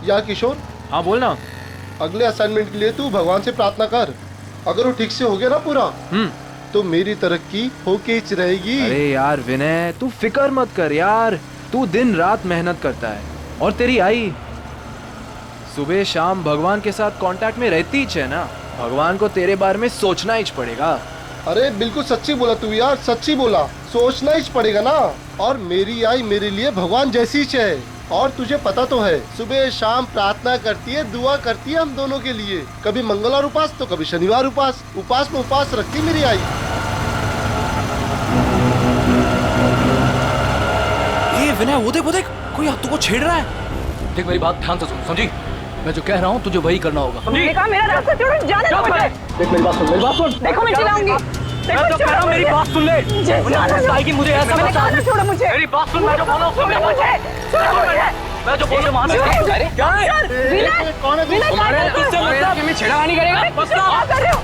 यार किशोर, हाँ बोल ना। अगले असाइनमेंट के लिए तू भगवान से प्रार्थना कर। अगर वो ठीक से हो गया ना पूरा, तो मेरी तरक्की होके ही रहेगी। अरे यार विनय, तू फिक्र मत कर यार, तू दिन रात मेहनत करता है और तेरी आई सुबह शाम भगवान के साथ कांटेक्ट में रहती है ना, भगवान को तेरे बारे में सोचना ही पड़ेगा। अरे बिल्कुल सच्ची बोला तू यार, सच्ची बोला, सोचना ही पड़ेगा ना। और मेरी आई मेरे लिए भगवान जैसी ही है। और तुझे पता तो है, सुबह शाम प्रार्थना करती है, दुआ करती है हम दोनों के लिए। कभी मंगलवार उपास तो कभी शनिवार उपास, उपास में उपास रखती मेरी आई। ए विनय, वो देख कोई हाथों को छेड़ रहा है। देख मेरी बात ध्यान से सुन, समझी? मैं जो कह रहा हूँ तुझे वही करना होगा। मैंने कहा मेरा रास्ता छोड़ो, जाने दो मुझे। देख मेरी बात सुन, मेरी बात सुन। देखो मैं चिल्लाऊंगी। मैं जो कह रहा हूँ मेरी बात सुन ले। मुझे ऐसा मैंने कहा ना छोड़ो मुझे। मेरी बात सुन, मैं जो बोला छोड़ो मुझे, छोड़ो मुझे। मैं जो बोल रहा हूँ अरे क्या है? विनय, कौन है? विनय क्या कर रहे हो? में छेड़खानी करेगा? क्या कर रहे हो?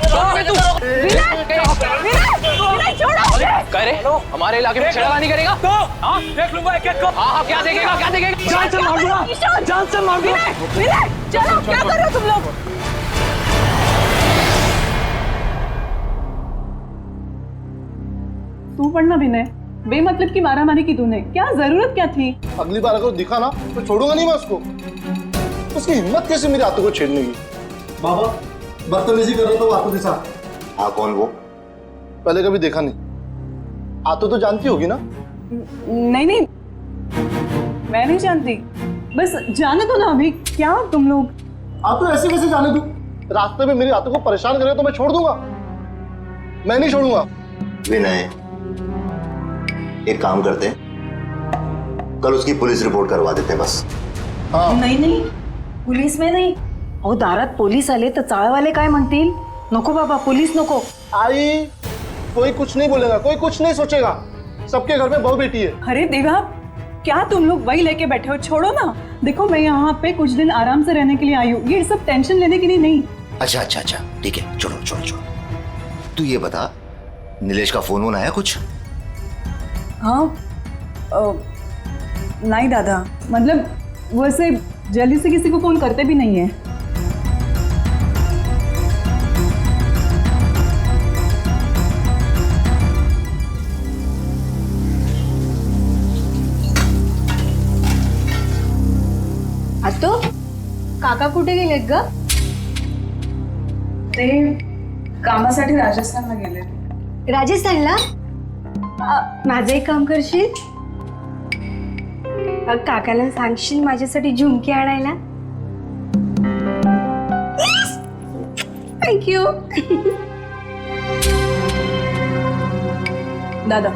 विनय छोड़ो मुझे। कह रहे हमारे इलाके में छेड़खानी करेगा? तो हाँ देख लूंगा एक-एक को। हाँ क्या देखेगा, क्या देखेगा? जान से मार दूंगा, जान से मार दूंगा। विनय चलो, क्या कर रहे हो तुम लोग? तू पढ़ना विनय, बेमतलब की मारामारी की तूने, क्या जरूरत क्या थी? अगली बार अगर दिखा ना तो छोड़ूंगा नहीं मैं उसको। उसकी हिम्मत कैसे मेरे हाथों को छेड़ने की। बाबा बदतमीजी कर रहा था वो हाथों के साथ। हाँ कौन वो? पहले कभी देखा नहीं। हाथों तो जानती होगी ना? नहीं, मैं नहीं जानती, बस जाने दो ना अभी। क्या हो तुम लोग? आप तो ऐसे कैसे जाने दूं? रास्ते में मेरे हाथों को परेशान करे तो मैं छोड़ दूंगा? मैं नहीं छोड़ूंगा। विनय, एक काम करते हैं, कल उसकी पुलिस रिपोर्ट करवा देते हैं बस। हाँ नाही पोलीस में नाही. अहो दारात पोलीस आले तर चाळवाले काय म्हणतील? नको बाबा, पोलीस नको. आई, कोई कुछ नहीं बोलेगा, कोई कुछ नहीं सोचेगा। सबके घर में बहू बेटी है। अरे देवा, क्या तुम लोग वही लेके बैठे हो? छोड़ो ना। देखो मैं यहाँ पे कुछ दिन आराम से रहने के लिए आई हूँ, ये सब टेंशन लेने के लिए नहीं। अच्छा, ठीक है, छोड़ो। तू ये बता, नीलेश का फोन आया कुछ? हाँ नहीं दादा, मतलब वैसे जल्दी से किसी को फोन करते भी नहीं है। आतो काका कुठे गेलेत ग? ते कामासाठी राजस्थानला गेले. राजस्थानला? माझं एक काम करशील? काकाला सांगशील माझ्यासाठी झुमके आणायला? थँक्यू. दादा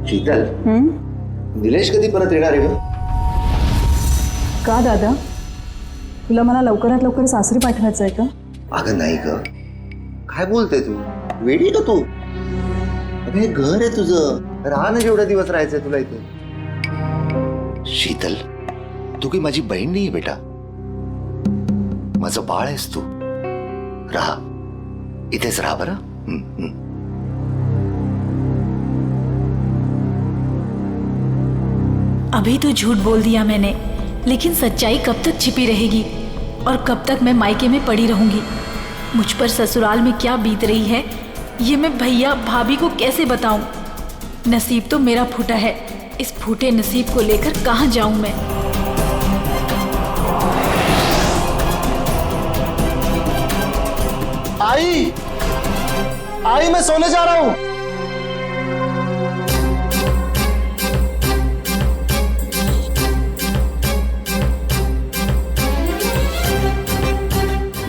शीतल, निलेश कधी परत येणार आहे ग? का दादा, तुला मला लवकरात लवकर सासरी पाठवायचं आहे का? अगं नाही ग, काय बोलते तू? वेडी का तू? अगं हे घर आहे तुझं, राहा ना जेवढा दिवस राहायचंय तुला इथे. शीतल, तू काही माझी बहीण नाही बेटा, माझं बाळ आहेस तू. राहा, इथेच राहा बरं. अभी तो झूठ बोल दिया मैंने, लेकिन सच्चाई कब तक छिपी रहेगी और कब तक मैं मायके में पड़ी रहूंगी? मुझ पर ससुराल में क्या बीत रही है ये मैं भैया भाभी को कैसे बताऊं? नसीब तो मेरा फूटा है, इस फूटे नसीब को लेकर कहां जाऊं मैं? आई मैं सोने जा रहा हूं.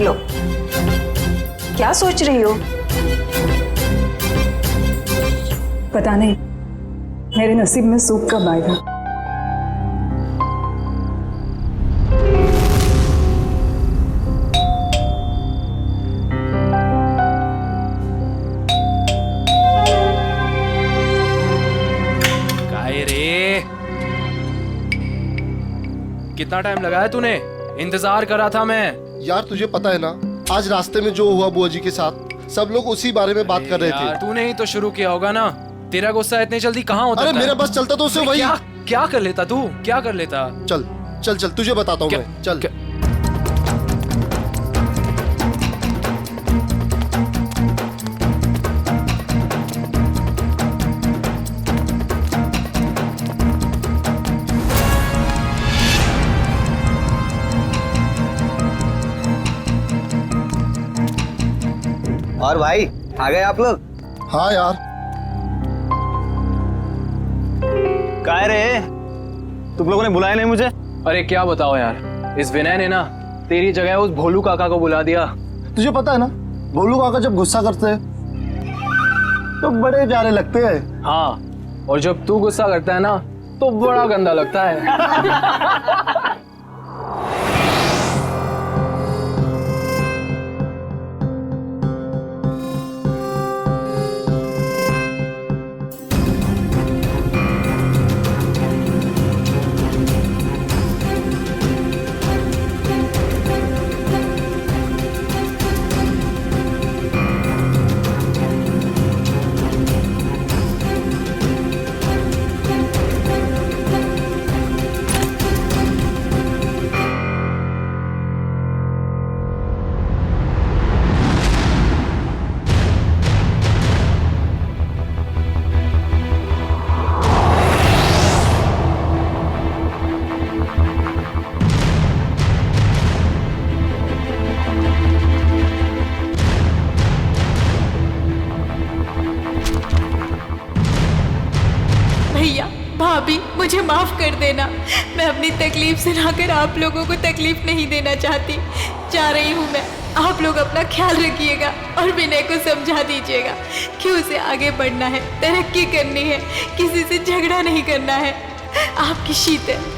लो, क्या सोच रही हो? पता नहीं मेरे नसीब में सुख कब आएगा. काय रे, कितना टाइम लगाया तूने? इंतजार कर रहा था मैं. यार तुझे पता है ना, आज रास्ते में जो हुआ बुआ जी के साथ, सब लोग उसी बारे में बात कर रहे थे. तूने ही तो शुरू किया होगा ना, तेरा गुस्सा इतनी जल्दी कहाँ होता अरे है? मेरा बस चलता तो उसे वही. क्या कर लेता तू, क्या कर लेता? चल चल चल, तुझे बताता हूँ क्या- मैं, चल। क्या- और भाई आ गए आप लोग? हाँ यार, काय रे, तुम लोगों ने बुलाया नहीं मुझे? अरे क्या बताओ यार, इस विनय ने ना तेरी जगह उस भोलू काका को बुला दिया। तुझे पता है ना, भोलू काका जब गुस्सा करते हैं तो बड़े प्यारे लगते हैं। हाँ, और जब तू गुस्सा करता है ना तो बड़ा गंदा लगता है। भैया भाभी मुझे माफ कर देना। मैं अपनी तकलीफ सुनाकर आप लोगों को तकलीफ नहीं देना चाहती। जा रही हूँ मैं। आप लोग अपना ख्याल रखिएगा और विनय को समझा दीजिएगा कि उसे आगे बढ़ना है, तरक्की करनी है, किसी से झगड़ा नहीं करना है। आपकी शीतल।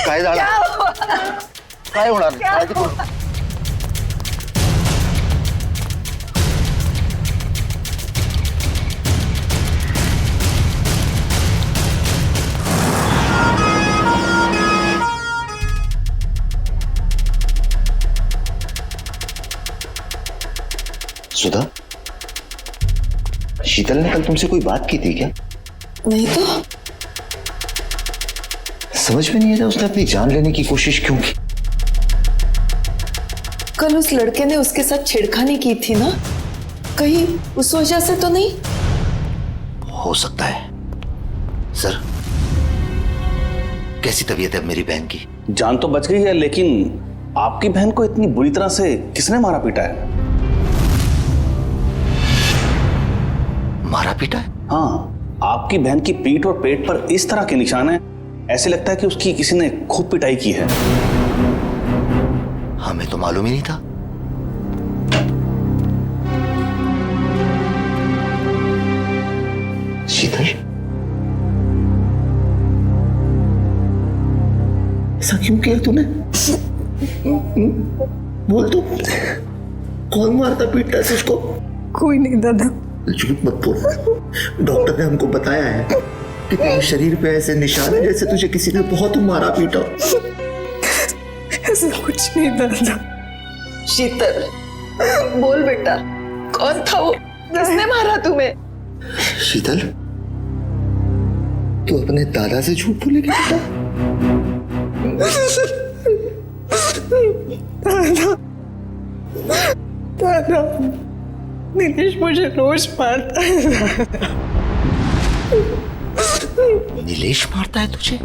काय झालं? काय होणार? सुधा, शीतल ने कल तुमसे कोई बात की थी क्या? नहीं तो समझ में नहीं आ रहा उसने अपनी जान लेने की कोशिश क्यों की? कल उस लड़के ने उसके साथ छेड़खानी की थी ना, कहीं उस वजह से तो नहीं? हो सकता है। सर, कैसी तबीयत है मेरी बहन की? जान तो बच गई है, लेकिन आपकी बहन को इतनी बुरी तरह से किसने मारा पीटा है? मारा पीटा है? हाँ, आपकी बहन की पीठ और पेट पर इस तरह के निशान हैं, ऐसे लगता है कि उसकी किसी ने खूब पिटाई की है। हमें तो मालूम ही नहीं था। शीतल, ऐसा क्यों किया तूने? बोल तो, कौन मारता पीटता है उसको? कोई नहीं दादा। झूठ मत बोल। डॉक्टर ने हमको बताया है कि तेरे शरीर पे ऐसे निशान है जैसे तुझे किसी ने बहुत मारा पीटा। ऐसा कुछ नहीं दादा। शीतल, बोल बेटा, कौन था वो? किसने मारा तुम्हें? शीतल, तू अपने दादा से झूठ बोलेगी बेटा? नीलेश मुझे रोज मारता है। नीलेश मारता है तुझे?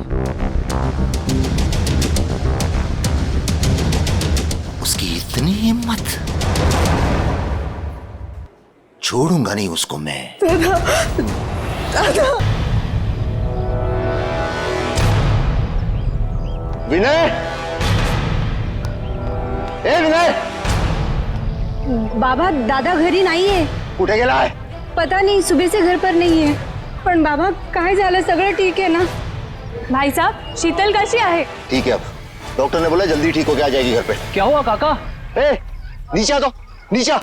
उसकी इतनी हिम्मत, छोड़ूंगा नहीं उसको मैं। विनय, ए विनय, बाबा दादा घरी नाहीये. कुठे गेलाय? पता नहीं, सुबह से घर पर नहीं है. पण बाबा काय झालं, सगळं ठीक है ना? भाई साहब, शीतल कैसी है? ठीक है, अब डॉक्टर ने बोला जल्दी ठीक होके आ जाएगी घर पे. क्या हुआ काका? ए, नीचे आ, तो नीचे आ.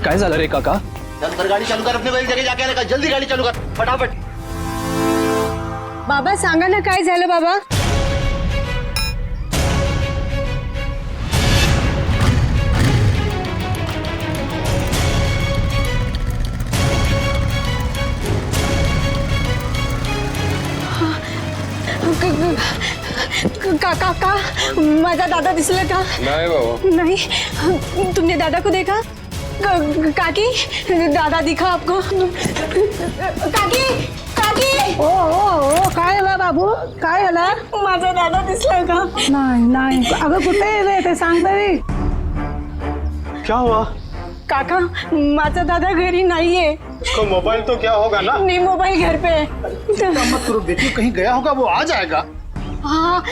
काय झालं रे काका? अंदर गाड़ी चालू कर, अपने जगह जाके आने का. जल्दी गाड़ी चालू कर, फटाफट. बाबा सांगा ना काय झालं बाबा. काका, माझा दादा दिसला का? नहीं बाबा. नहीं. तुमने दादा को देखा? काकी, दादा दिखा आपको? काकी, काकी. ओ काय झालं बाबू, काय झालं? माझा दादा दिसला का? नाही. अगं कुठे आहे ते सांग तरी. क्या हुआ? काका, माझा दादा घरी नाहीये. उसका मोबाइल तो क्या होगा ना? नहीं, मोबाइल घर पे है. मत करो बेटी, कहीं गया होगा, वो आ जाएगा. हाँ,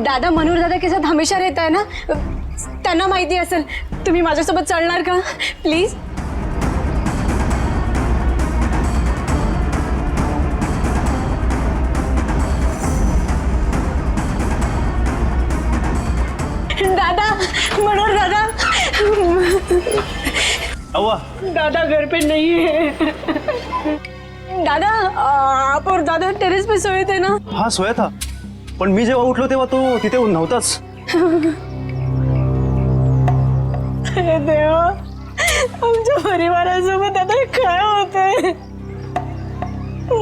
दादा मनोहर दादा के साथ हमेशा रहता है ना, त्यांना माहिती असेल. तुम्ही माझ्यासोबत चलणार का प्लीज? दादा, मनोहर दादा. हुआ? दादा घर पे नहीं है. दादा, आप और दादा टेरेस पे सोए थे ना? हाँ सोया था, पण मी जेव्हा उठलो तेव्हा तो तिथे नव्हताच. अरे देवा, आमच्या परिवारासोबत आता काय होतंय?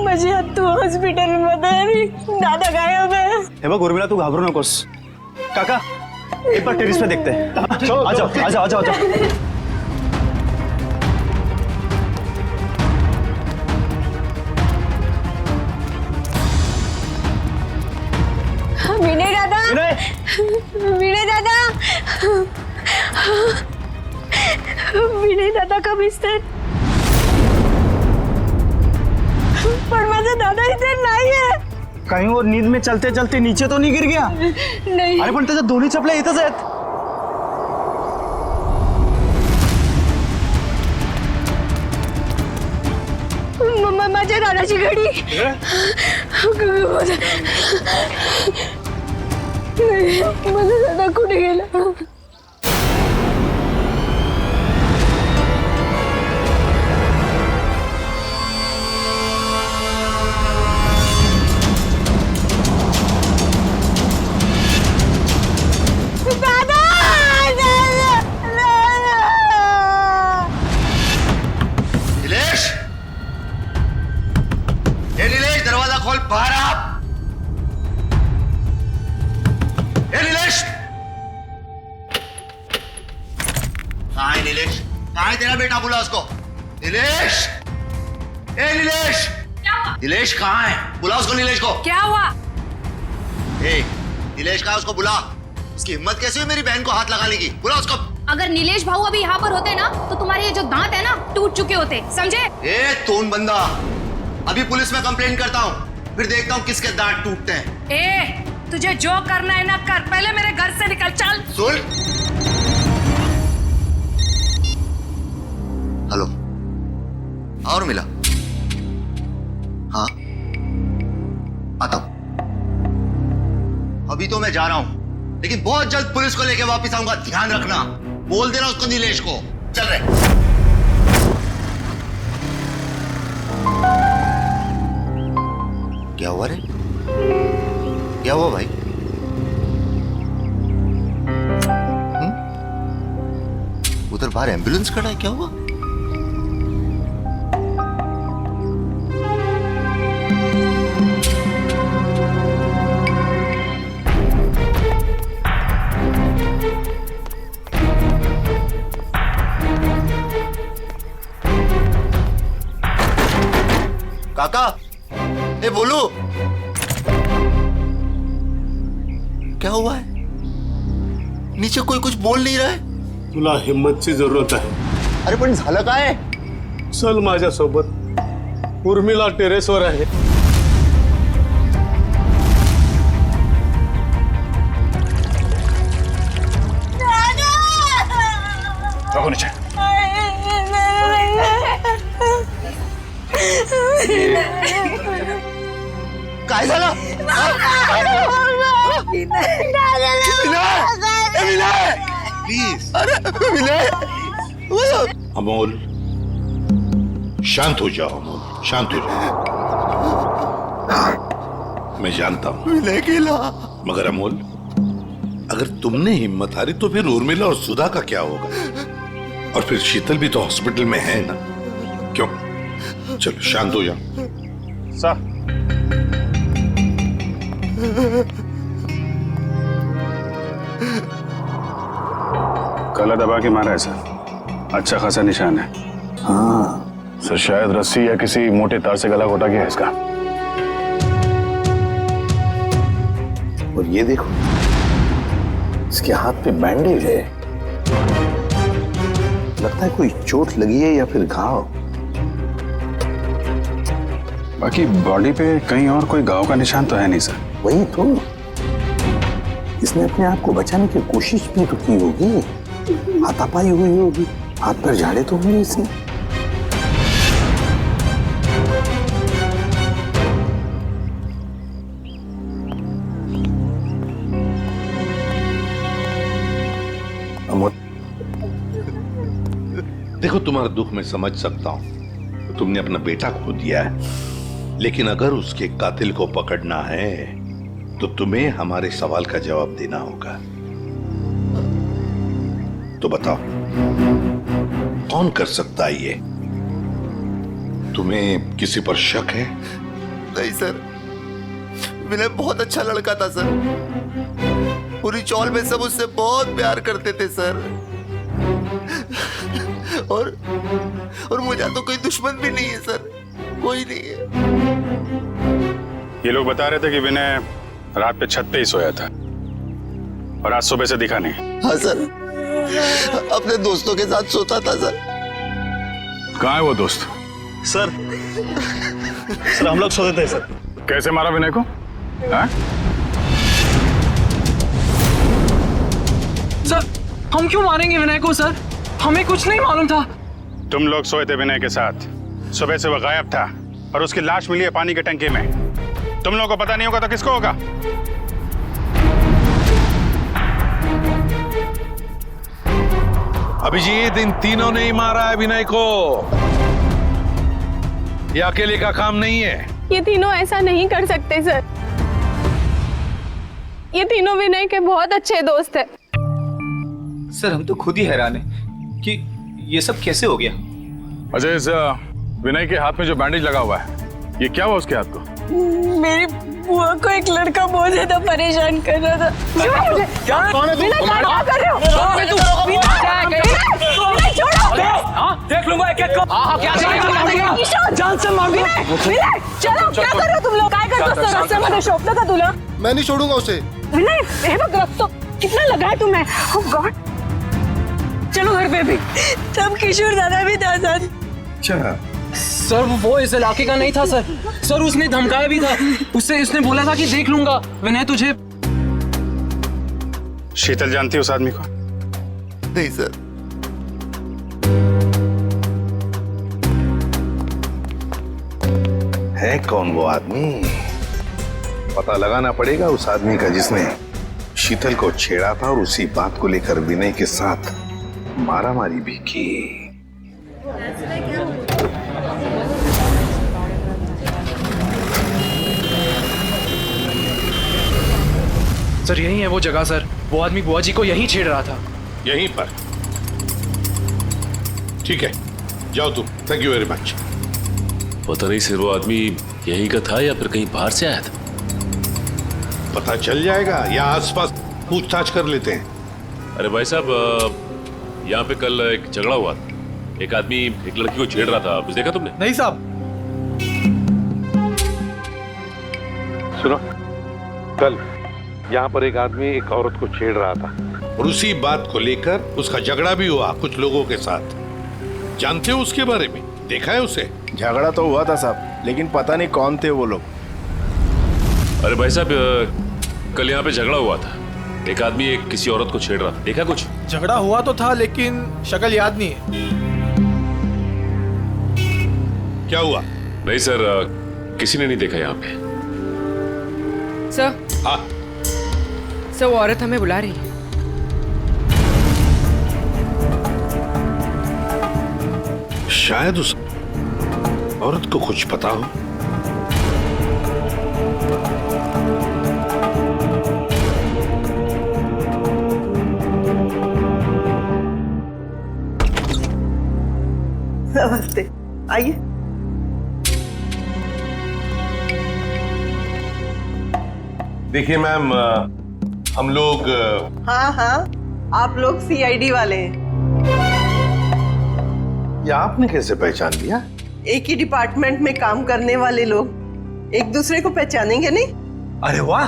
माझी आत्तू हॉस्पिटलमध्ये आणि दादा गायब आहे. हे बघ उर्मिला, तू घाबरू नकोस. काका, एक बार टेरिस पे देखते हैं. आ जाओ, आ जाओ, आ जाओ, आ जाओ. विनय दादा, विनय दादा, विनय दादा कब दिसते? पण माझा दादा इथे नाहीये. कहीं और नींद में चलते चलते नीचे तो नहीं गिर गया? नाही. अरे पण त्याच्या दोन्ही चपल्या इथंच आहेत. माझ्या दादाची घडी. माझा दादा कुठे गेला? नीलेश, दरवाजा खोल, बाहर आ. ए नीलेश, कहाँ है नीलेश? कहाँ है तेरा बेटा? बुला उसको. नीलेश, ए नीलेश, नीलेश कहाँ है? बुला उसको, नीलेश को. क्या हुआ? ए नीलेश कहाँ है? उसको बुला. उसकी हिम्मत कैसी हुई मेरी बहन को हाथ लगाने की? बुला उसको. अगर नीलेश भाऊ अभी यहाँ पर होते ना, तो तुम्हारे ये जो दांत है ना, टूट चुके होते, समझे? ए तोन बंदा, अभी पुलिस में कंप्लेंट करता हूँ, फिर देखता हूँ किसके दांत टूटते हैं. ए, तुझे जो करना है ना कर, पहले मेरे घर से निकल. चल. सुन. हेलो, और मिला? हाँ, आता हूं. अभी तो मैं जा रहा हूं, लेकिन बहुत जल्द पुलिस को लेके वापस आऊंगा. ध्यान रखना. बोल देना उसको, नीलेश को. चल रहे. क्या हुआ रे? क्या हुआ भाई? उधर बाहर एम्बुलेंस खड़ा है, क्या हुआ? काका, ए बोलू, क्या हुआ है? नीचे कोई कुछ बोल नाही रहा है. तुला हिम्मतची जरूरत आहे. अरे पण झालं काय? चल माझ्यासोबत. उर्मिला टेरेसवर आहे. रघु नीचे. काय झालं? प्लीज. अरे विनय, अमोल, शांत हो जाओ अमोल, शांत हो जाओ. मैं जानता हूं विनय गेला. मगर अमोल, अगर तुमने हिम्मत हारी तो फिर उर्मिला और सुधा का क्या होगा? और फिर शीतल भी तो हॉस्पिटल में है ना. क्यों? चलो शांत हो जाओ. सर, गला दबा के मारा है सर. अच्छा खासा निशान है. हाँ सर, शायद रस्सी या किसी मोटे तार से गला घोटा गया है इसका. और ये देखो, इसके हाथ पे बैंडेज है. लगता है कोई चोट लगी है या फिर घाव. बाकी बॉडी पे कहीं और कोई घाव का निशान तो है नहीं सर. वही तो, इसने अपने आप को बचाने की कोशिश भी तो की होगी. हाथापाई हुई होगी, हाथ पर झाड़े तो होंगे इसने. अमोल, देखो तुम्हारा दुख मैं समझ सकता हूं. तुमने अपना बेटा खो दिया है, लेकिन अगर उसके कातिल को पकड़ना है तो तुम्हें हमारे सवाल का जवाब देना होगा. तो बताओ, कौन कर सकता है ये? तुम्हें किसी पर शक है? नहीं सर, विनय बहुत अच्छा लड़का था सर. पूरी चौल में सब उससे बहुत प्यार करते थे सर. और मुझे तो कोई दुश्मन भी नहीं है सर, कोई नहीं है. ये लोग बता रहे थे कि विनय रात पे छत पे ही सोया था और आज सुबह से दिखा नहीं. हाँ सर, अपने दोस्तों के साथ सोता था सर. कहाँ है वो दोस्त? सर हम लोग सोते थे सर. कैसे मारा विनय को? हाँ? सर, हम क्यों मारेंगे विनय को सर? हमें कुछ नहीं मालूम था. तुम लोग सोए थे विनय के साथ. सुबह से वह गायब था और उसकी लाश मिली है पानी के टंकी में. तुम लोगों को पता नहीं होगा तो किसको होगा? अभिजीत, इन तीनों ने ही मारा है विनय को. ये अकेले का काम नहीं है. ये तीनों ऐसा नहीं कर सकते सर. ये तीनों विनय के बहुत अच्छे दोस्त हैं. सर, हम तो खुद ही हैरान हैं कि ये सब कैसे हो गया. अजय, इस विनय के हाथ में जो बैंडेज लगा हुआ है, ये क्या हुआ उसके हाथ को? मेरी बुआ को एक लड़का बहुत ज्यादा परेशान कर रहा था. क्या? कौन है तू? क्या कर रहे हो? देख लूंगा एक-एक को. क्या देखेगा? जान से मार दूंगा. चलो, क्या कर रहे हो तुम लोग? काय करतोस तो रस्त्यामध्ये शोभतं का तुला? मैं नहीं छोड़ूंगा उसे. विनय, हे बघ रक्त कितना लगा है तुम्हें. ओह गॉड. चलो घर पे भी. तब किशोर दादा भी था साथ. अच्छा, सर, वो इस इलाके का नहीं था सर. सर, उसने धमकाया भी था. उसने बोला था कि देख लूंगा विनय तुझे. शीतल जानती है उस आदमी को? नहीं सर. है कौन वो आदमी? पता लगाना पड़ेगा उस आदमी का जिसने शीतल को छेड़ा था और उसी बात को लेकर विनय के साथ मारामारी भी की. सर, यही है वो जगह सर. वो आदमी बुआ जी को यहीं छेड़ रहा था. यहीं पर? ठीक है, जाओ तुम. Thank you very much. पता नहीं सर, वो आदमी यहीं का था या फिर कहीं बाहर से आया था. पता चल जाएगा, या आसपास पूछताछ कर लेते हैं. अरे भाई साहब, यहाँ पे कल एक झगड़ा हुआ था. एक आदमी एक लड़की को छेड़ रहा था. कुछ देखा तुमने? नहीं साहब. सुनो, कल यहाँ पर एक आदमी एक औरत को छेड़ रहा था और उसी बात को लेकर उसका झगड़ा भी हुआ कुछ लोगों के साथ। जानते हो उसके बारे में? देखा है उसे? झगड़ा तो हुआ था साहब, लेकिन पता नहीं कौन थे वो लोग। अरे भाई साहब, कल यहाँ पे झगड़ा हुआ था। एक आदमी एक किसी औरत को छेड़ रहा था। देखा कुछ? झगड़ा हुआ तो था, लेकिन शक्ल याद नहीं है। क्या हुआ? नहीं सर, किसी ने नहीं देखा यहाँ पे। सर, हाँ सर वो औरत हमें बुला रही है। शायद उस औरत को कुछ पता हो। नमस्ते, आइए। देखिए मैम, हम लोग हाँ हाँ, आप लोग सीआईडी वाले हैं। ये आपने कैसे पहचान लिया? एक ही डिपार्टमेंट में काम करने वाले लोग एक दूसरे को पहचानेंगे नहीं? अरे वाह,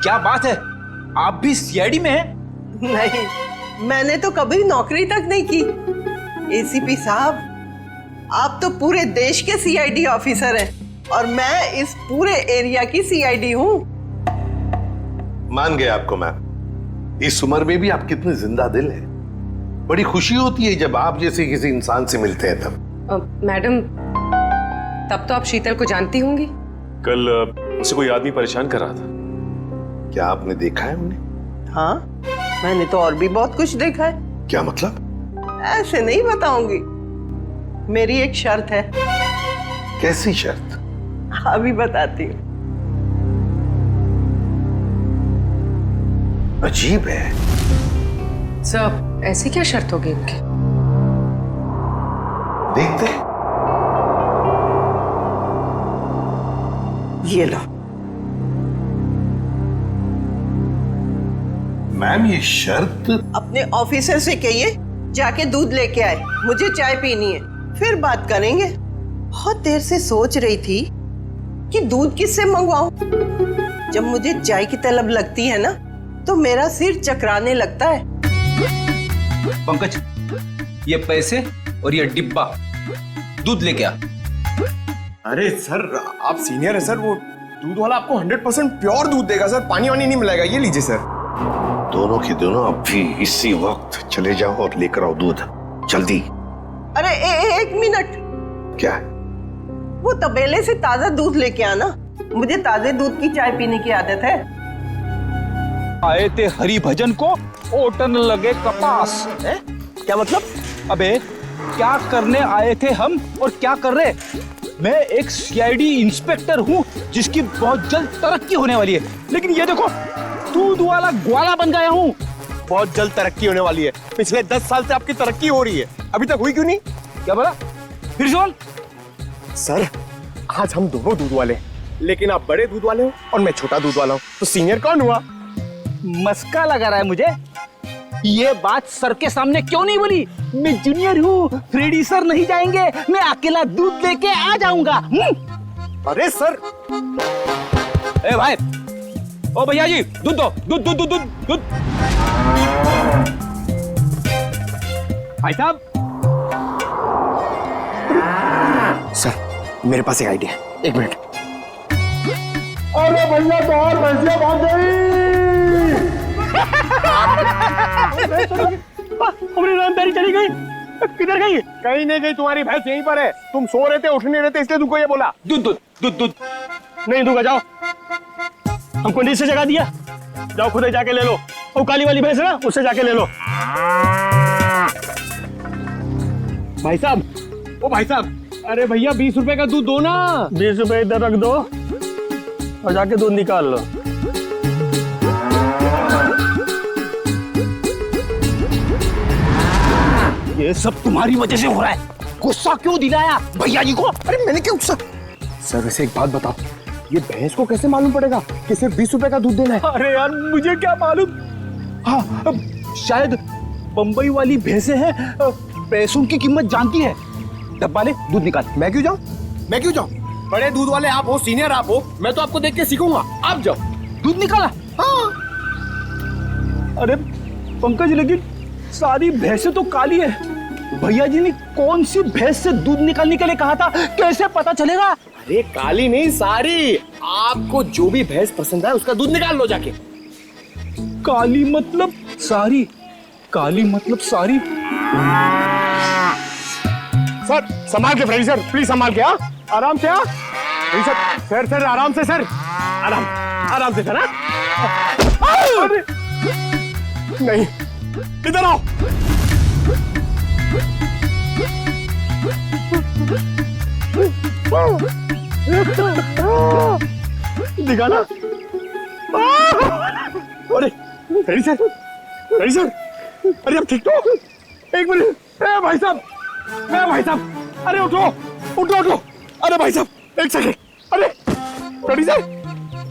क्या बात है, आप भी सीआईडी में हैं? नहीं, मैंने तो कभी नौकरी तक नहीं की। एसीपी साहब, आप तो पूरे देश के सीआईडी ऑफिसर हैं और मैं इस पूरे एरिया की सीआईडी हूँ। मान गए आपको मैम। इस उम्र में भी आप कितने जिंदा दिल हैं। बड़ी खुशी होती है जब आप जैसे किसी इंसान से मिलते हैं तब। मैडम, तब तो आप शीतल को जानती होंगी। कल उसे कोई आदमी परेशान कर रहा था। क्या आपने देखा है उन्हें? हाँ, मैंने तो और भी बहुत कुछ देखा है। क्या मतलब? ऐसे नहीं बताऊंगी। मेरी एक शर्त है। कैसी शर्त? अभी बताती हूँ। अजीब है। सर, ऐसी क्या शर्त होगी उनकी? देखते। ये लो। मैम, ये शर्त? अपने ऑफिसर से कहिए जाके दूध लेके आए, मुझे चाय पीनी है, फिर बात करेंगे। बहुत देर से सोच रही थी कि दूध किससे मंगवाऊं। जब मुझे चाय की तलब लगती है ना, तो मेरा सिर चकराने लगता है। पंकज, ये पैसे और ये डिब्बा दूध लेके आ। अरे सर, आप सीनियर है सर, वो दूध वाला आपको 100% प्योर दूध देगा सर, पानी वानी नहीं मिलाएगा। ये लीजिए सर। दोनों के दोनों अब भी इसी वक्त चले जाओ और लेकर आओ दूध, जल्दी। अरे एक मिनट। क्या? वो तबेले से ताजा दूध लेके आना, मुझे ताजे दूध की चाय पीने की आदत है। आए थे हरि भजन को, ओटन लगे कपास। क्या मतलब? अबे क्या करने आए थे हम और क्या कर रहे? मैं एक सीआईडी इंस्पेक्टर हूँ जिसकी बहुत जल्द तरक्की होने वाली है, लेकिन ये देखो, दूध वाला ग्वाला बन गया हूँ। बहुत जल्द तरक्की होने वाली है। पिछले 10 साल से आपकी तरक्की हो रही है, अभी तक हुई क्यों नहीं? क्या बोला? फिर बोल। सर, आज हम दोनों दूध वाले, लेकिन आप बड़े दूध वाले हो और मैं छोटा दूध वाला हूँ, तो सीनियर कौन हुआ? मस्का लगा रहा है मुझे। ये बात सर के सामने क्यों नहीं बोली? मैं जूनियर हूँ, फ्रेडी सर नहीं जाएंगे, मैं अकेला दूध लेके आ जाऊंगा। अरे सर, ए भाई, ओ भैया जी, दूध दो, दूध दूध दूध दूध दूध। भाई साहब। सर, मेरे पास एक आइडिया है, 1 मिनट। अरे भैया, तो और भैंसिया बांध गई। हमारी ईमानदारी चली गई। किधर गई? कहीं नहीं गई, तुम्हारी भैंस यहीं पर है। तुम सो रहे थे, उठ नहीं रहे थे, इसलिए तुमको ये बोला। दूध दूध दूध दूध नहीं दूंगा, जाओ। हमको नीचे जगह दिया, जाओ खुद ही जाके ले लो। वो काली वाली भैंस है ना, उससे जाके ले लो। भाई साहब, ओ भाई साहब, अरे भैया 20 रुपए का दूध दो ना। 20 रुपए इधर रख दो और जाके दूध निकाल लो। ये सब तुम्हारी वजह से हो रहा है। गुस्सा क्यों दिलाया भैया जी को? अरे मैंने क्या गुस्सा? सर, वैसे एक बात बताओ, ये भैंस को कैसे मालूम पड़ेगा कि सिर्फ 20 रुपए का दूध देना है? अरे यार, मुझे क्या मालूम। हाँ, शायद बंबई वाली भैंसें हैं, पैसों की कीमत जानती है। डब्बा ले, दूध निकाल। मैं क्यों जाऊं? मैं क्यों जाऊं? बड़े दूध वाले आप हो, सीनियर आप हो, मैं तो आपको देख के सीखूंगा। आप जाओ। दूध निकाला? हाँ। अरे पंकज, लेकिन सारी भैंसें तो काली है। भैया जी ने कौन सी भैंस से दूध निकालने के लिए कहा था, कैसे पता चलेगा? अरे काली नहीं, सारी। आपको जो भी भैंस पसंद है उसका दूध निकाल लो जाके। काली मतलब सारी? काली मतलब सारी? सर संभाल के फ्रेंड सर, प्लीज संभाल के। हाँ आराम से। हाँ सर सर आराम से सर, आराम से सर। अरे नहीं, इधर आओ। दिखाना। अरे फ्रेंड सर, अरे अब ठीक तो? एक मिनट भाई साहब, भाई साहब, अरे उठो। अरे भाई साहब एक सेकंड। अरे रेडी सर,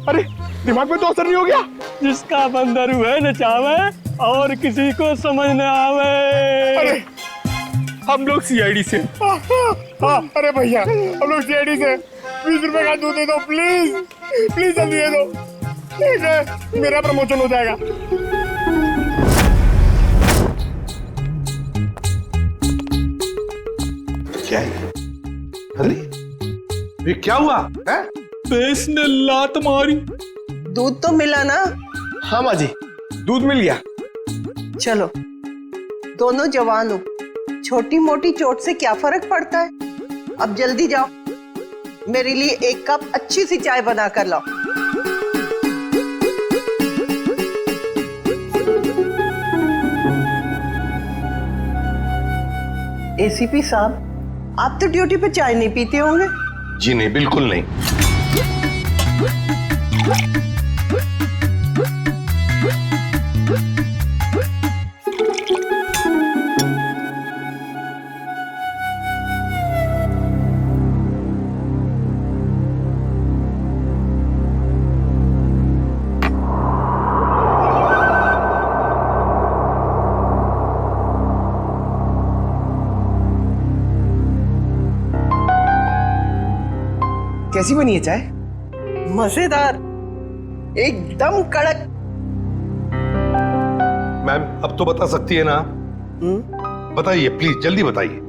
अरे दिमाग में तो असर नहीं हो गया? जिसका बंदर हुए न चावे और किसी को समझ न आवे। अरे हम लोग सीआईडी से। हाँ अरे भैया हम लोग सीआईडी से। 20 रुपए का दूध दे दो प्लीज, प्लीज जल्दी दे दो। ठीक है, मेरा प्रमोशन हो जाएगा। क्या है? अरे ये क्या हुआ है? भैंस ने लात मारी। दूध तो मिला ना? हाँ माँ जी, दूध मिल गया। चलो, दोनों जवान हो, छोटी मोटी चोट से क्या फर्क पड़ता है। अब जल्दी जाओ, मेरे लिए 1 कप अच्छी सी चाय बना कर लाओ। एसीपी साहब, आप तो ड्यूटी पे चाय नहीं पीते होंगे? जी नहीं, बिल्कुल नहीं। कैसी बनी है चाय? मजेदार, एकदम कड़क। मैम अब तो बता सकती है ना? बताइए प्लीज, जल्दी बताइए।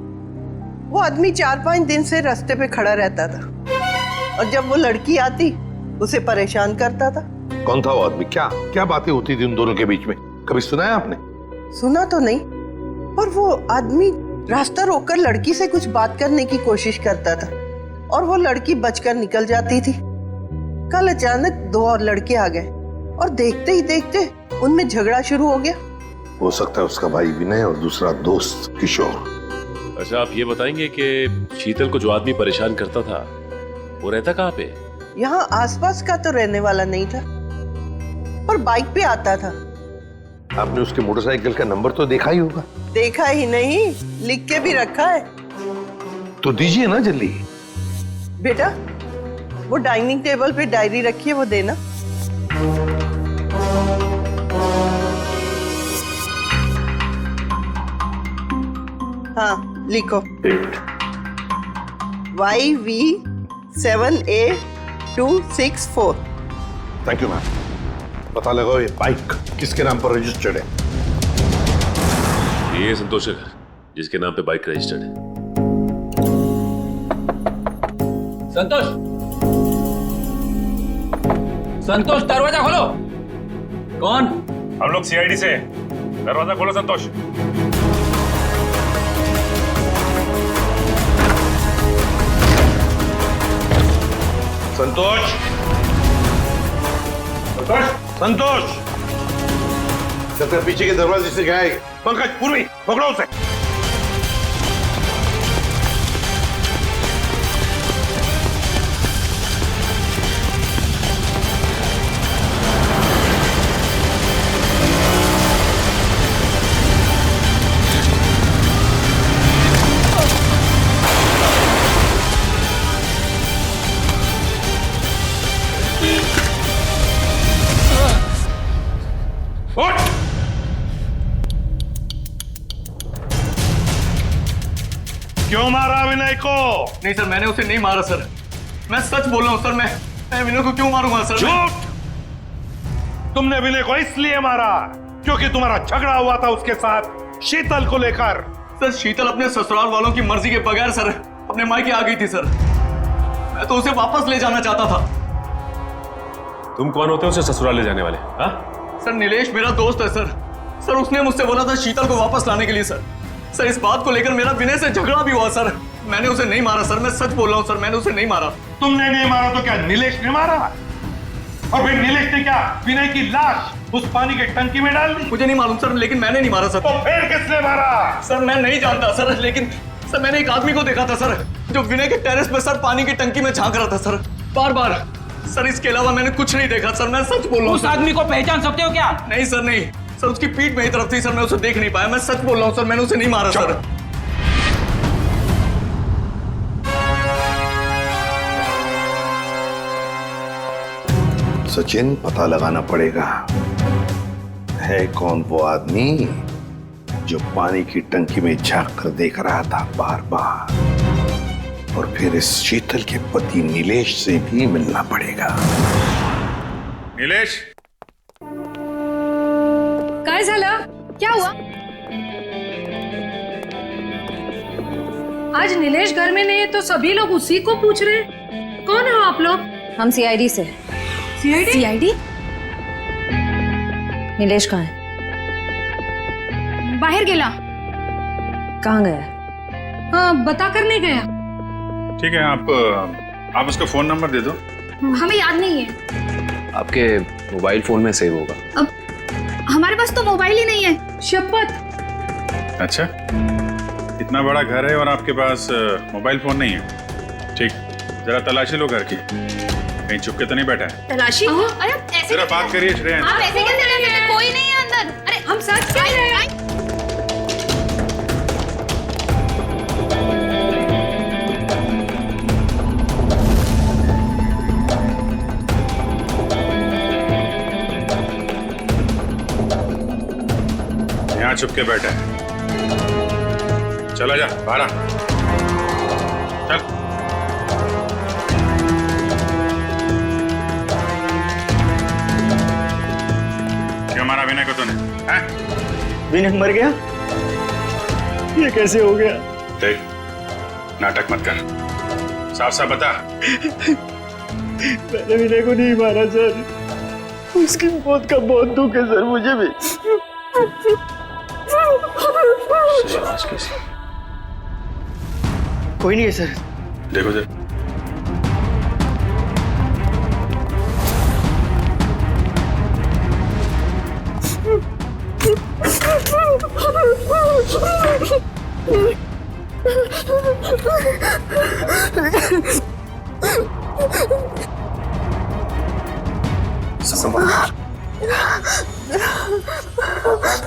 वो आदमी 4-5 दिन से रास्ते पे खड़ा रहता था और जब वो लड़की आती उसे परेशान करता था। कौन था वो आदमी? क्या बातें होती थी उन दोनों के बीच में? कभी सुना है आपने? सुना तो नहीं, पर वो आदमी रास्ता रोककर लड़की से कुछ बात करने की कोशिश करता था और वो लड़की बचकर निकल जाती थी। कल अचानक 2 और लड़के आ गए और देखते ही देखते उनमें झगड़ा शुरू हो गया। हो सकता है उसका भाई विनय और दूसरा दोस्त किशोर। अच्छा आप ये बताएंगे कि शीतल को जो आदमी परेशान करता था वो रहता कहाँ पे? यहाँ आसपास का तो रहने वाला नहीं था, पर बाइक पे आता था। आपने उसके मोटरसाइकिल का नंबर तो देखा ही होगा। देखा ही नहीं, लिख के भी रखा है। तो दीजिए ना जल्दी। बेटा वो डाइनिंग टेबल पे डायरी रखी है, वो देना। हाँ लिखो। YV7A264। Thank you ma'am. पता लगाओ ये बाइक किसके नाम पर रजिस्टर्ड है। ये संतोष का घर जिसके नाम पे बाइक रजिस्टर्ड है। संतोष दरवाजा खोलो। कौन? हम लोग सीआईडी से। दरवाजा खोलो संतोष। संतोष, संतोष, सबसे पीछे के दरवाजे से गया है। पंकज, पूर्वी पकड़ो उसे। क्यों मारा विनय को? नहीं सर, मैंने उसे नहीं मारा सर। मैं सच बोल रहा हूँ सर। मैं विनय को क्यों मारूंगा सर? झूठ! तुमने विनय को इसलिए मारा क्योंकि तुम्हारा झगड़ा हुआ था उसके साथ शीतल को लेकर। सर शीतल अपने ससुराल वालों की मर्जी के बगैर सर अपने मायके आ गई थी सर। मैं तो उसे वापस ले जाना चाहता था। तुम कौन होते हो उसे ससुराल ले जाने वाले? हाँ? सर नीलेश मेरा दोस्त है सर। सर उसने मुझसे बोला था शीतल को वापस लाने के लिए सर। सर इस बात को लेकर मेरा विनय से झगड़ा भी हुआ सर। मैंने उसे नहीं मारा सर, मैं सच बोल रहा हूँ सर, मैंने उसे नहीं मारा। तुमने नहीं मारा तो क्या नीलेश ने मारा? और फिर नीलेश ने क्या विनय की लाश उस पानी के टंकी में डाल दी? मुझे नहीं मालूम सर, लेकिन मैंने नहीं मारा सर। तो फिर किसने मारा? सर मैं नहीं जानता सर, लेकिन सर मैंने एक आदमी को देखा था सर जो विनय के टेरेस पे सर पानी की टंकी में झांक रहा था सर, बार बार। सर इसके अलावा मैंने कुछ नहीं देखा सर, मैं सच बोल रहा हूँ। उस आदमी को पहचान सकते हो क्या? नहीं सर नहीं सर, उसकी पीठ मेरी तरफ थी सर, मैं उसे देख नहीं पाया। मैं सच बोल रहा हूँ सर, मैंने उसे नहीं मारा सर। सचिन पता लगाना पड़ेगा है कौन वो आदमी जो पानी की टंकी में झांक कर देख रहा था बार बार। और फिर इस शीतल के पति नीलेश से भी मिलना पड़ेगा। नीलेश, काय झालं? क्या हुआ? आज नीलेश घर में नहीं है तो सभी लोग उसी को पूछ रहे हैं। कौन हो आप लोग? हम सीआईडी से। सीआईडी? नीलेश कहाँ है? बाहर गेला। कहाँ गया? हाँ बता कर नहीं गया। ठीक है, आप उसका फोन नंबर दे दो। हमें याद नहीं है। आपके मोबाइल फोन में सेव होगा। अब हमारे पास तो मोबाइल ही नहीं है, शपथ। अच्छा, इतना बड़ा घर है और आपके पास मोबाइल फोन नहीं है? ठीक, जरा तलाशी लो घर की, कहीं चुप के तो नहीं बैठा है? तलाशी? अरे ऐसे जरा बात करिए श्रेया। आप ऐसे कैसे रह सकते हैं? कोई नहीं है अंदर। अरे हम सच कह रहे हैं। यहाँ चुप के बैठा है। चला जा बाहर आ। चल। क्यों मारा विनय को तूने? विनय मर गया? ये कैसे हो गया? देख, नाटक मत कर, साफ साफ बता। मैंने विनय को नहीं मारा सर, उसकी मौत का बहुत दुख है सर मुझे भी। कोई नहीं है सर। देखो सर,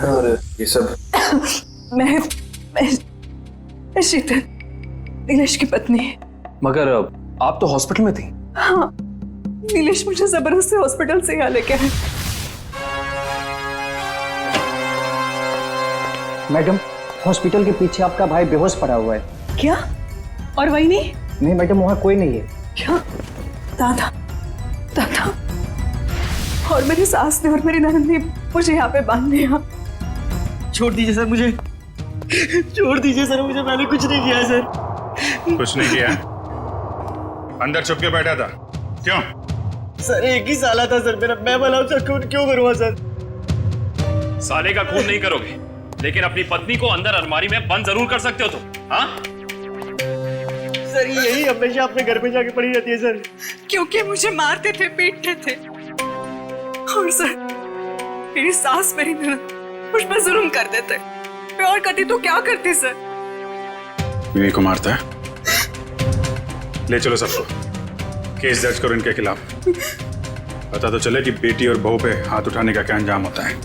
और ये सब मैं शीतल, नीलेश की पत्नी। मगर आप तो हॉस्पिटल में थी। हाँ, नीलेश मुझे जबरदस्ती हॉस्पिटल से यहाँ लेके आए। मैडम, हॉस्पिटल के पीछे आपका भाई बेहोश पड़ा हुआ है। क्या? और वही नहीं? नहीं मैडम, वहाँ कोई नहीं है। क्या? दादा, दादा और मेरी सास ने और मेरी ननद ने मुझे यहाँ पे बांध दिया। छोड़ दीजिए सर मुझे, छोड़ दीजिए सर मुझे, मैंने कुछ नहीं किया सर। कुछ नहीं किया? अंदर छुप के बैठा था, क्यों? सर एक ही साला था सर मेरा, मैं भला उसका खून क्यों करूँगा सर? साले का खून नहीं करोगे, लेकिन अपनी पत्नी को अंदर अलमारी में बंद जरूर कर सकते हो तुम। हाँ? सर यही हमेशा अपने घर पे जाके पड़ी रहती है सर। क्योंकि मुझे मारते थे, पीटते थे। और सर मेरी सास मेरी ननद मुझ पर जुल्म कर देते। मैं और करती तो क्या करती सर? विनय को मारता है? ले चलो सबको, केस दर्ज करो इनके खिलाफ। पता तो चले कि बेटी और बहू पे हाथ उठाने का क्या अंजाम होता है।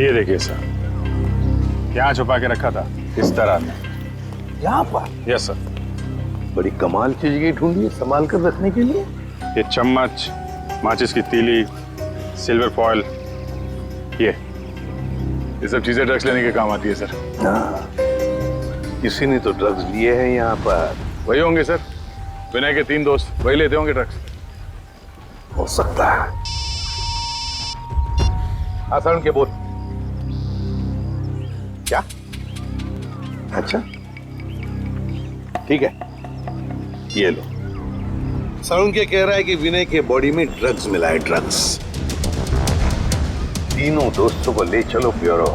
ये देखिए सर, यहाँ छुपा के रखा था इस तरह में। यहाँ पर? Yes sir. बड़ी कमाल चीज की ढूंढी है संभाल कर रखने के लिए। ये चम्मच, माचिस की तीली, सिल्वर फॉयल, ये सब चीजें ड्रग्स लेने के काम आती है सर। हाँ, किसी ने तो ड्रग्स लिए हैं यहाँ पर। वही होंगे सर, विनय के 3 दोस्त, वही लेते होंगे ड्रग्स। हो सकता है। आसान के बोल। क्या? अच्छा ठीक है, ये लो। साउंड के कह रहा है कि विनय के बॉडी में ड्रग्स मिला है, ड्रग्स। तीनों दोस्तों को ले चलो ब्यूरो।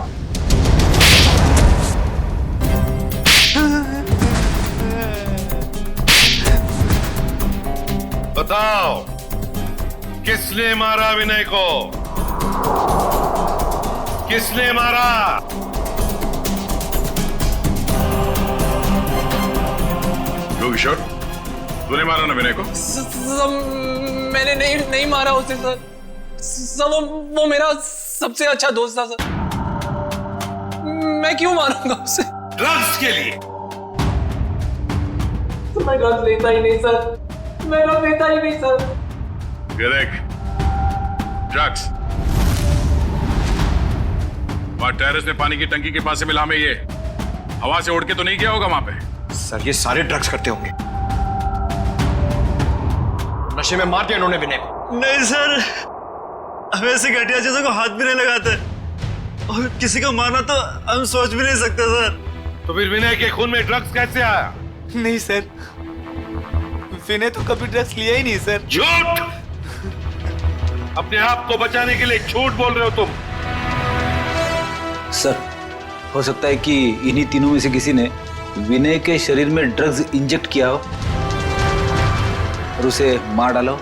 बताओ, किसने मारा विनय को? किसने मारा? किशोर, तूने मारा ना विनय को? मैंने नहीं मारा उसे सर। सर वो मेरा सबसे अच्छा दोस्त था सर। मैं क्यों मारूंगा उसे? ड्रग्स के लिए? तो मैं ड्रग्स लेता ही नहीं सर। मैं ड्रग्स लेता ही नहीं सर। ये देख, ड्रग्स वहां टेरेस में पानी की टंकी के पास से मिला, में ये हवा से उड़ के तो नहीं गया होगा वहां पे? सर ये सारे ड्रग्स करते होंगे। नशे में मार दिया इन्होंने विनय को। नहीं सर, हम ऐसे घटिया चीजों को हाथ भी नहीं लगाते, और किसी को मारना तो हम सोच भी नहीं सकते सर। तो फिर विनय के खून में ड्रग्स कैसे आया? नहीं सर, विनय तो कभी ड्रग्स लिया ही नहीं सर। झूठ! अपने आप को बचाने के लिए झूठ बोल रहे हो तुम। सर, हो सकता है कि इन्हीं तीनों में से किसी ने विनय के शरीर में ड्रग्स इंजेक्ट किया हो और उसे मार डाला हो।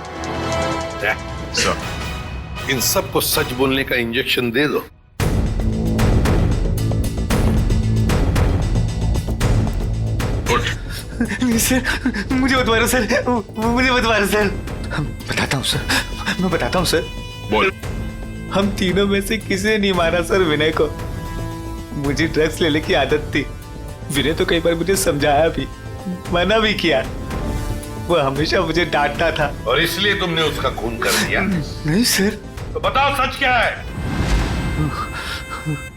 इन सबको सच बोलने का इंजेक्शन दे दो। सर मुझे बता रहा सर, मुझे बता रहा सर। बताता हूँ सर, मैं बताता हूँ सर। बोल। हम तीनों में से किसी ने नहीं मारा सर विनय को। मुझे ड्रग्स लेने की आदत थी। विनय तो कई बार मुझे समझाया भी, मना भी किया। वो हमेशा मुझे डांटता था। और इसलिए तुमने उसका खून कर दिया? नहीं सर। तो बताओ सच क्या है?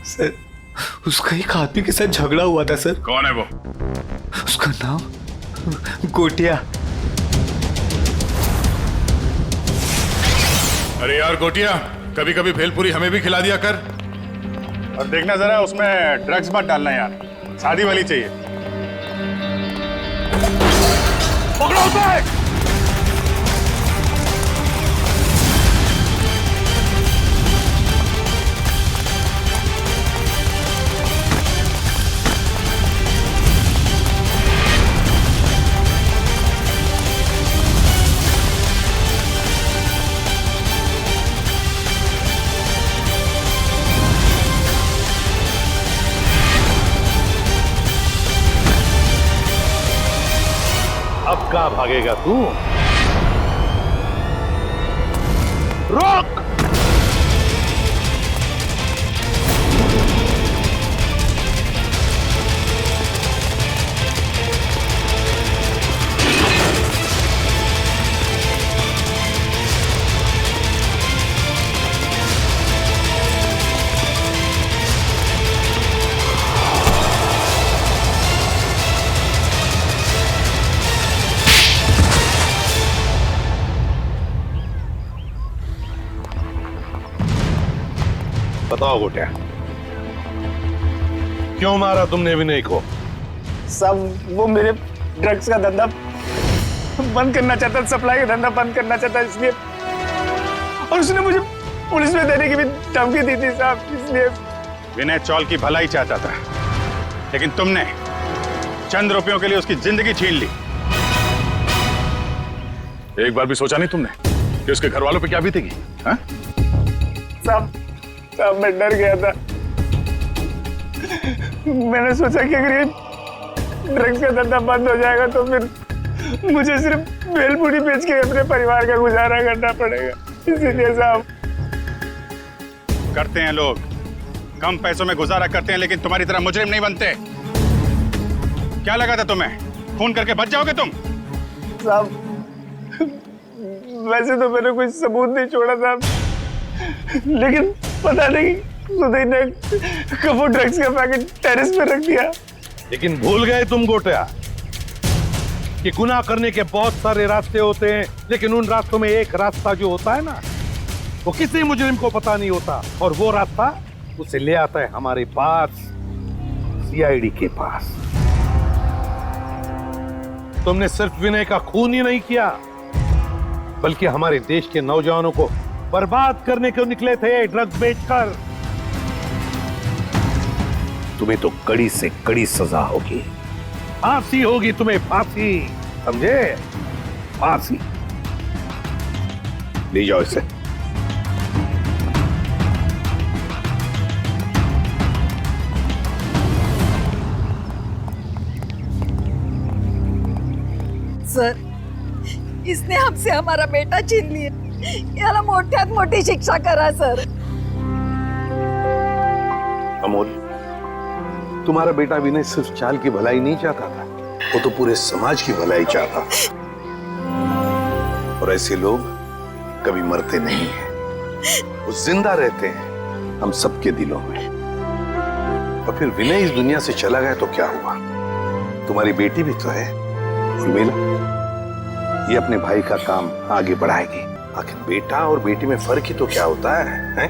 सर उसका एक आदमी के साथ झगड़ा हुआ था सर। कौन है वो? उसका नाम गोटिया। अरे यार गोटिया, कभी कभी भेलपुरी हमें भी खिला दिया कर। और देखना जरा उसमें ड्रग्स मत डालना यार, शादी वाली चाहिए। पकड़ो उसे! अब कहां भागेगा तू? रोक! बताओ गोटिया, क्यों मारा तुमने विनय को? सब वो मेरे ड्रग्स का धंधा बंद करना चाहता, सप्लाई का धंधा बंद करना चाहता, इसलिए। और उसने मुझे पुलिस में देने की भी धमकी दी थी साहब, इसलिए। विनय चौल की भलाई चाहता था, लेकिन तुमने चंद रुपयों के लिए उसकी जिंदगी छीन ली। एक बार भी सोचा नहीं तुमने कि उसके घर वालों पे क्या बीतेगी? हाँ? साहब मैं डर गया था। मैंने सोचा कि अगर ये ड्रग्स का धंधा बंद हो जाएगा तो फिर मुझे सिर्फ भेलपुरी बेच के अपने परिवार का गुजारा करना पड़ेगा, इसीलिए साहब। करते हैं लोग, कम पैसों में गुजारा करते हैं लेकिन तुम्हारी तरह मुजरिम नहीं बनते। क्या लगा था तुम्हें? खून करके बच जाओगे तुम? साहब, वैसे तो मैंने कोई सबूत नहीं छोड़ा था, लेकिन पता नहीं सुधीर ने कब वो ड्रग्स का पैकेट टेरेस पे रख दिया। लेकिन भूल गए तुम गोटिया कि गुनाह करने के बहुत सारे रास्ते होते हैं, लेकिन उन रास्तों में एक रास्ता जो होता है ना, वो किसी मुजरिम को पता नहीं होता, और वो रास्ता उसे ले आता है हमारे पास, सीआईडी के पास। तुमने सिर्फ विनय का खून ही नहीं किया, बल्कि हमारे देश के नौजवानों को बर्बाद करने को निकले थे ड्रग्स बेचकर। तुम्हें तो कड़ी से कड़ी सजा होगी, फांसी होगी तुम्हें, फांसी, समझे? फांसी। ले जाओ इसे। सर, इसने हमसे हमारा बेटा छीन लिया, याला मोठ्यात मोठी शिक्षा करा सर। अमोल, तुम्हारा बेटा विनय सिर्फ चाल की भलाई नहीं चाहता था, वो तो पूरे समाज की भलाई चाहता था। और ऐसे लोग कभी मरते नहीं हैं, वो जिंदा रहते हैं हम सबके दिलों में। और फिर विनय इस दुनिया से चला गया तो क्या हुआ? तुम्हारी बेटी भी तो है, उर्मिला, ये अपने भाई का काम आगे बढ़ाएगी। आखिर बेटा और बेटी में फर्क ही तो क्या होता है?